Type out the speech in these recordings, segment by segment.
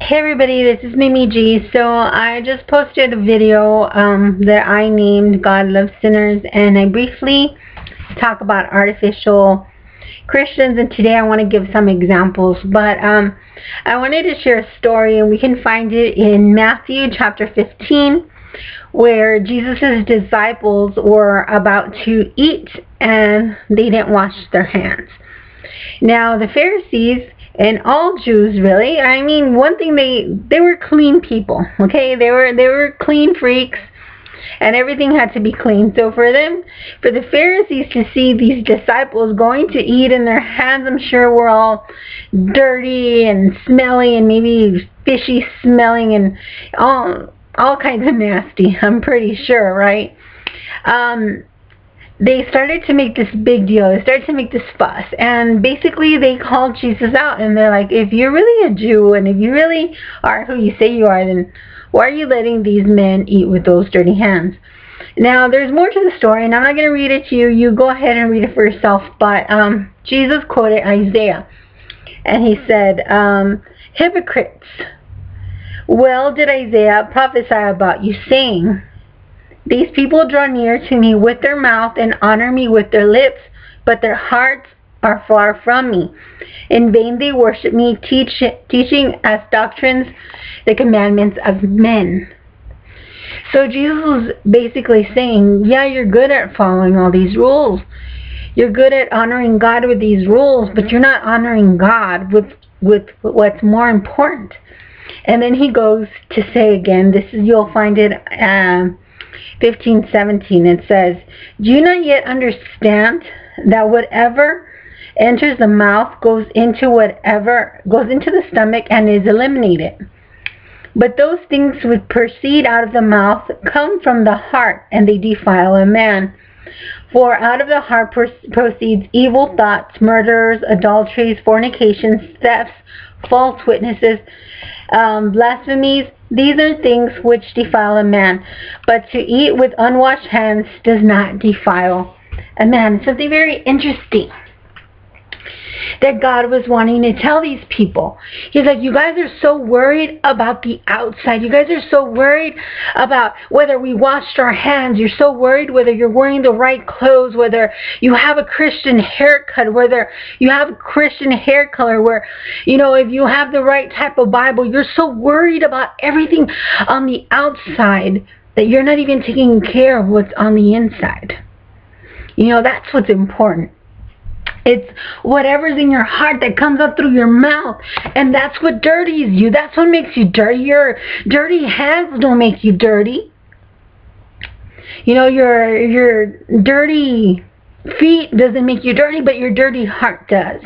Hey everybody, this is Mimi G. So I just posted a video that I named God Loves Sinners, and I briefly talk about artificial Christians, and today I want to give some examples. But I wanted to share a story, and we can find it in Matthew chapter 15, where Jesus' disciples were about to eat and they didn't wash their hands. Now the Pharisees and all Jews, really, I mean, one thing, they were clean people, okay? They were clean freaks, and everything had to be clean. So for the Pharisees to see these disciples going to eat and their hands, I'm sure, were all dirty and smelly and maybe fishy smelling and all kinds of nasty, I'm pretty sure, right? They started to make this big deal. They started to make this fuss. And basically they called Jesus out. And they're like, if you're really a Jew and if you really are who you say you are, then why are you letting these men eat with those dirty hands? Now, there's more to the story, and I'm not going to read it to you. You go ahead and read it for yourself. But Jesus quoted Isaiah. And he said, hypocrites, well did Isaiah prophesy about you, saying, these people draw near to me with their mouth and honor me with their lips, but their hearts are far from me. In vain they worship me, teaching as doctrines the commandments of men. So Jesus was basically saying, yeah, you're good at following all these rules. You're good at honoring God with these rules, but you're not honoring God with what's more important. And then he goes to say again, you'll find it 15:17, it says, do you not yet understand that whatever enters the mouth goes into the stomach and is eliminated? But those things which proceed out of the mouth come from the heart, and they defile a man. For out of the heart proceeds evil thoughts, murders, adulteries, fornications, thefts, false witnesses, blasphemies. These are things which defile a man, but to eat with unwashed hands does not defile a man. Something very interesting that God was wanting to tell these people. He's like, you guys are so worried about the outside. You guys are so worried about whether we washed our hands. You're so worried whether you're wearing the right clothes, whether you have a Christian haircut, whether you have a Christian hair color, where, you know, if you have the right type of Bible. You're so worried about everything on the outside that you're not even taking care of what's on the inside. You know, that's what's important. It's whatever's in your heart that comes up through your mouth, and that's what dirties you. That's what makes you dirty. Your dirty hands don't make you dirty. You know, your dirty feet doesn't make you dirty, but your dirty heart does.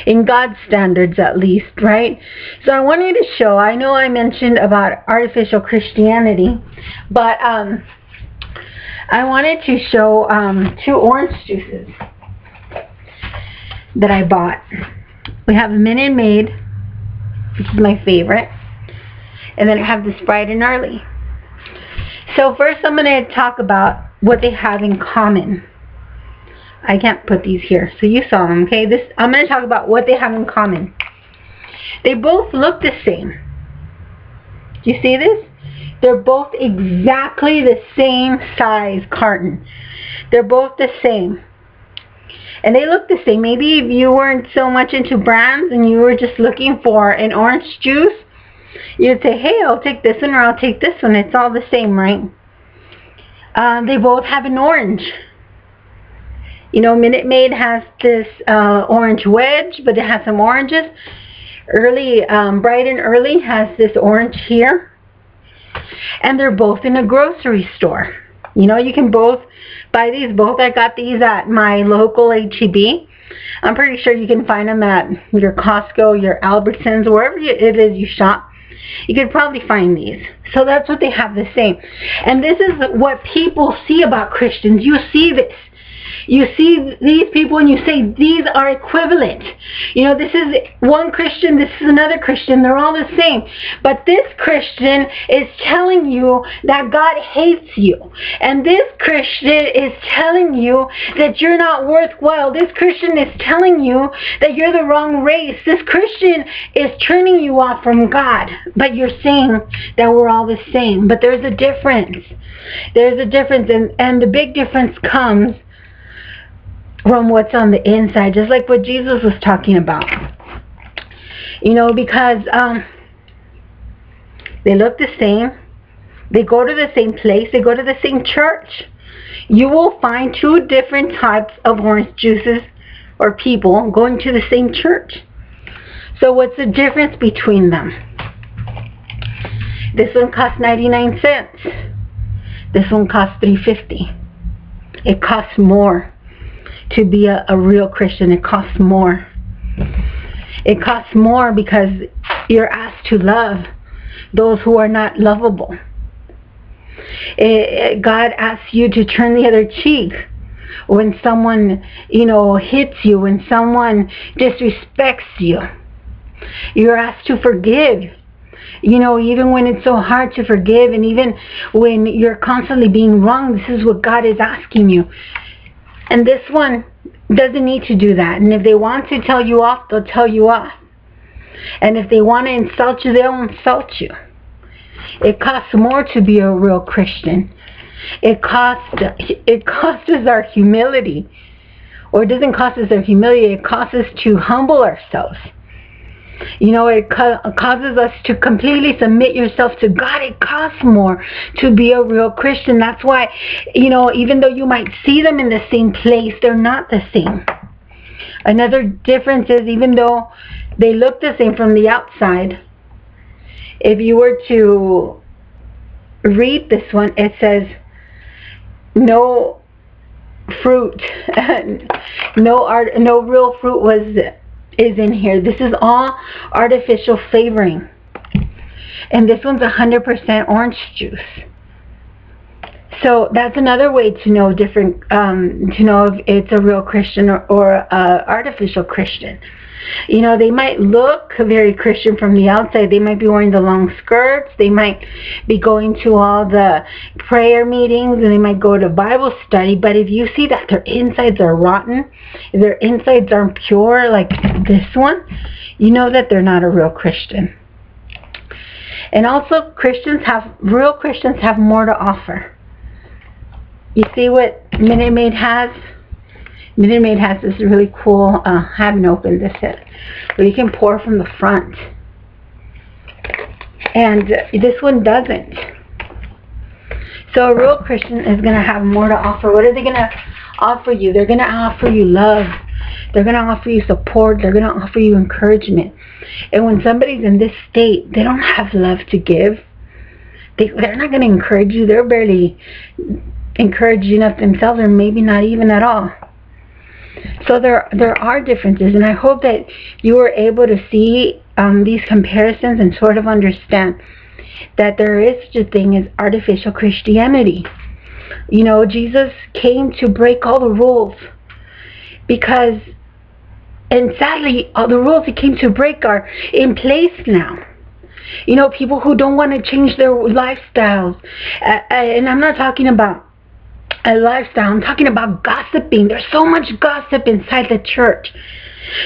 In God's standards, at least, right? So I wanted to show, I know I mentioned about artificial Christianity, but I wanted to show 2 orange juices that I bought. We have a Minute Maid, which is my favorite, and then I have the Sprite and Gnarly. So first I'm going to talk about what they have in common. I can't put these here, so you saw them, okay? I'm going to talk about what they have in common. They both look the same. Do you see this? They're both exactly the same size carton. They're both the same. And they look the same. Maybe if you weren't so much into brands and you were just looking for an orange juice, you'd say, hey, I'll take this one or I'll take this one. It's all the same, right? They both have an orange. You know, Minute Maid has this orange wedge, but it has some oranges. Bright and Early has this orange here. And they're both in a grocery store. You know, you can both buy these. Both, I got these at my local H-E-B. I'm pretty sure you can find them at your Costco, your Albertsons, wherever it is you shop. You could probably find these. So that's what they have the same. And this is what people see about Christians. You see this. You see these people and you say these are equivalent. You know, this is one Christian, this is another Christian. They're all the same. But this Christian is telling you that God hates you. And this Christian is telling you that you're not worthwhile. This Christian is telling you that you're the wrong race. This Christian is turning you off from God. But you're saying that we're all the same. But there's a difference. There's a difference. And the big difference comes from what's on the inside. Just like what Jesus was talking about. You know, because they look the same. They go to the same place. They go to the same church. You will find two different types of orange juices or people going to the same church. So what's the difference between them? This one costs 99 cents. This one costs $3.50. It costs more to be a real Christian. It costs more. It costs more because you're asked to love those who are not lovable. God asks you to turn the other cheek when someone, you know, hits you, when someone disrespects you. You're asked to forgive. You know, even when it's so hard to forgive, and even when you're constantly being wrong, this is what God is asking you. And this one doesn't need to do that. And if they want to tell you off, they'll tell you off. And if they want to insult you, they'll insult you. It costs more to be a real Christian. It costs us our humility. Or it doesn't cost us our humility, it costs us to humble ourselves. You know, it causes us to completely submit yourself to God. It costs more to be a real Christian. That's why, you know, even though you might see them in the same place, they're not the same. Another difference is, even though they look the same from the outside, if you were to read this one, it says, no fruit, no real fruit is in here. This is all artificial flavoring. And this one's 100% orange juice. So that's another way to know to know if it's a real Christian or artificial Christian. You know, they might look very Christian from the outside. They might be wearing the long skirts. They might be going to all the prayer meetings, and they might go to Bible study. But if you see that their insides are rotten, if their insides aren't pure like this one, you know that they're not a real Christian. And also, real Christians have more to offer. You see what Minute Maid has? Minute Maid has this really cool, I haven't opened this yet, where you can pour from the front. And this one doesn't. So a real Christian is going to have more to offer. What are they going to offer you? They're going to offer you love. They're going to offer you support. They're going to offer you encouragement. And when somebody's in this state, they don't have love to give. They're not going to encourage you. They're barely encouraging up themselves, or maybe not even at all. So there are differences, and I hope that you were able to see these comparisons and sort of understand that there is such a thing as artificial Christianity. You know, Jesus came to break all the rules because, and sadly, all the rules he came to break are in place now. You know, people who don't want to change their lifestyles, and I'm not talking about a lifestyle, I'm talking about gossiping. There's so much gossip inside the church.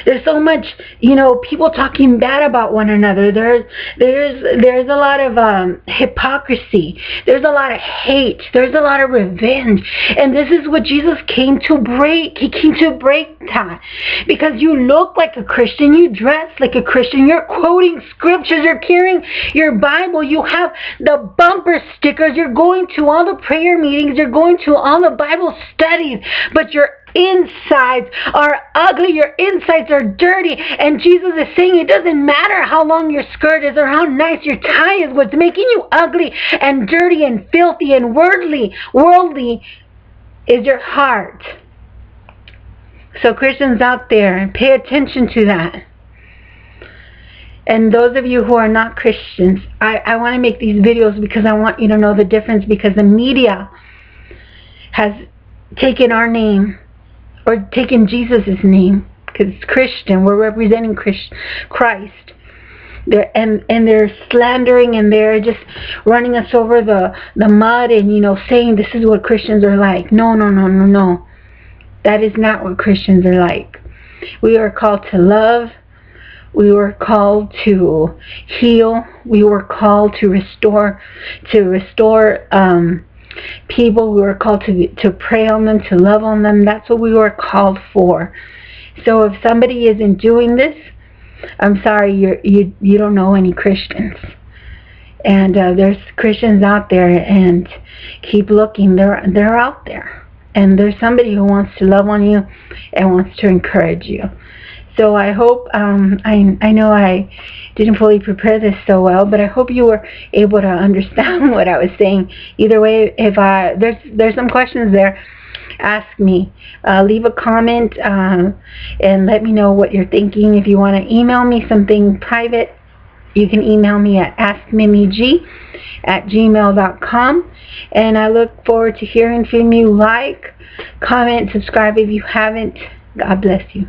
There's so much, you know, people talking bad about one another. There's a lot of hypocrisy. There's a lot of hate. There's a lot of revenge. And this is what Jesus came to break. He came to break that. Because you look like a Christian. You dress like a Christian. You're quoting scriptures. You're carrying your Bible. You have the bumper stickers. You're going to all the prayer meetings. You're going to all the Bible studies. But your insides are ugly, your insides are dirty, and Jesus is saying it doesn't matter how long your skirt is or how nice your tie is. What's making you ugly and dirty and filthy and worldly is your heart. So Christians out there, pay attention to that. And those of you who are not Christians, I want to make these videos because I want you to know the difference, because the media has taken our name or taking Jesus' name, because it's Christian. We're representing Christ. They're slandering, and they're just running us over the mud, and saying this is what Christians are like. No. That is not what Christians are like. We are called to love. We were called to heal. We were called to restore people. We were called to pray on them, to love on them. That's what we were called for. So if somebody isn't doing this, I'm sorry, you don't know any Christians. And there's Christians out there, and keep looking. They're out there, and there's somebody who wants to love on you and wants to encourage you. So I hope, I know I didn't fully prepare this so well, but I hope you were able to understand what I was saying. Either way, if there's some questions there, ask me. Leave a comment and let me know what you're thinking. If you want to email me something private, you can email me at askmimig@gmail.com. And I look forward to hearing from you. Like, comment, subscribe if you haven't. God bless you.